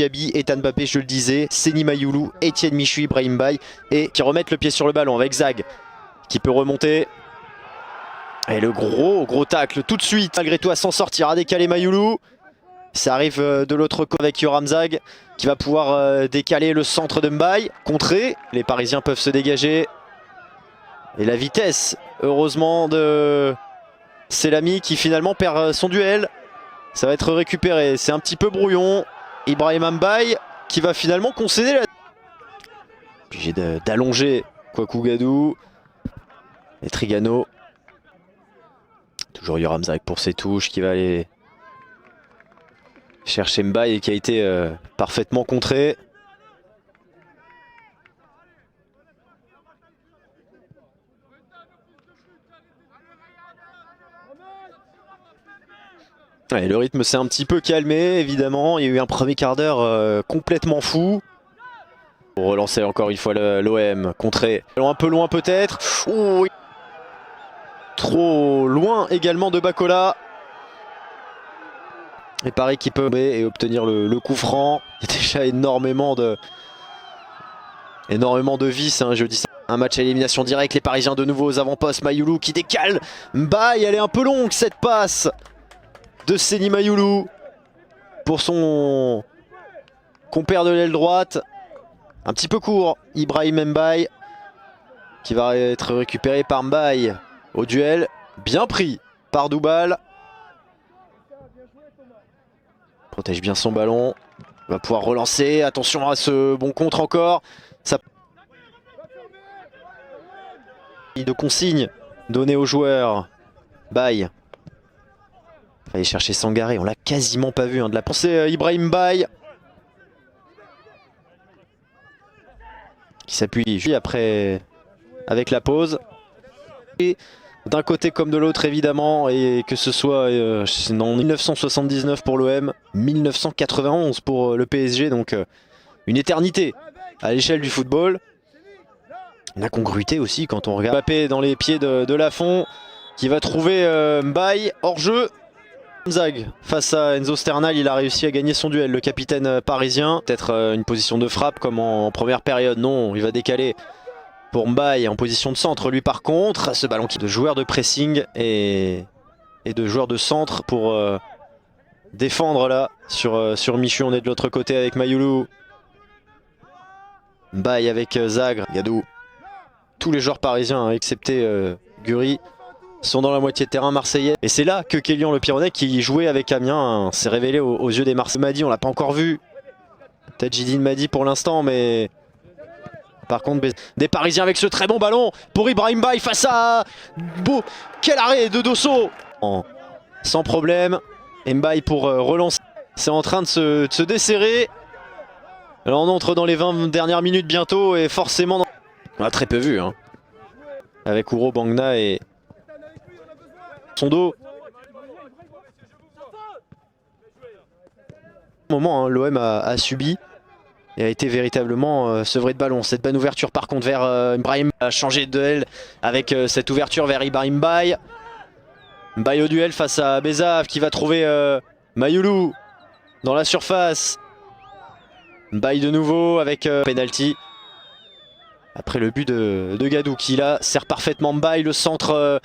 Diaby, Ethan Mbappé, je le disais, Seny Mayoulou, Etienne Michu, Ibrahim Mbaye, et qui remettent le pied sur le ballon avec Zag qui peut remonter. Et le gros tacle tout de suite, malgré tout à s'en sortir, à décaler Mayoulou. Ça arrive de l'autre côté avec Yoram Zag qui va pouvoir décaler le centre de Mbaye, contrer. Les Parisiens peuvent se dégager. Et la vitesse, heureusement, de Selami qui finalement perd son duel. Ça va être récupéré, c'est un petit peu brouillon. Ibrahim Mbaye qui va finalement concéder la... Obligé d'allonger Kouakou Gadou. Et Trigano. Toujours Yoram Zag pour ses touches qui va aller chercher Mbaye et qui a été parfaitement contré. Ouais, le rythme s'est un petit peu calmé, évidemment. Il y a eu un premier quart d'heure complètement fou. Pour relancer encore une fois l'OM, contré. Un peu loin peut-être. Oh, trop loin également de Bakola. Et Paris qui peut et obtenir le coup franc. Il y a déjà énormément de vis, hein, je dis ça. Un match à élimination directe, les Parisiens de nouveau aux avant-postes. Mayoulou qui décale. Mbaye, elle est un peu longue cette passe de Seny Mayoulou pour son compère de l'aile droite. Un petit peu court, Ibrahim Mbaye qui va être récupéré par Mbaye au duel. Bien pris par Doubal. Protège bien son ballon. Va pouvoir relancer. Attention à ce bon contre encore. Ça... de consigne donnée aux joueurs. Mbaye. Il va aller chercher Sangaré. On l'a quasiment pas vu. Hein, de la pensée Ibrahim Mbaye. Qui s'appuie après avec la pause. Et d'un côté comme de l'autre évidemment, et que ce soit en 1979 pour l'OM, 1991 pour le PSG, donc une éternité à l'échelle du football. Une incongruité aussi quand on regarde Mbappé dans les pieds de Lafont qui va trouver Mbaye hors jeu. Zag face à Enzo Sternal, il a réussi à gagner son duel, le capitaine parisien. Peut-être une position de frappe comme en première période, non, il va décaler pour Mbaye en position de centre. Lui par contre, ce ballon qui est de joueur de pressing et de joueur de centre pour défendre là sur Michu. On est de l'autre côté avec Mayoulou. Mbaye avec Zagre, Gadou. Tous les joueurs parisiens, hein, excepté Guri, sont dans la moitié de terrain marseillais. Et c'est là que Kélian Le Pironnais, qui jouait avec Amiens, hein, s'est révélé aux yeux des Marseillais. Madi, on l'a pas encore vu. Peut-être Jidine Madi pour l'instant, mais... Par contre, des Parisiens avec ce très bon ballon pour Ibrahim Mbaye face à... Beau, quel arrêt de Dosso. Sans problème. Mbaye pour relancer. C'est en train de se desserrer. Alors on entre dans les 20 dernières minutes bientôt et forcément... On a très peu vu, hein. Avec Ouro Bangna et... son dos. Au moment, hein, l'OM a subi et a été véritablement sevré de ballon. Cette bonne ouverture par contre vers Ibrahim a changé de duel avec cette ouverture vers Ibrahim Mbaye. Mbaye au duel face à Bezav qui va trouver Mayoulou dans la surface. Mbaye de nouveau avec penalty. Après le but de Gadou qui là sert parfaitement Mbaye, le centre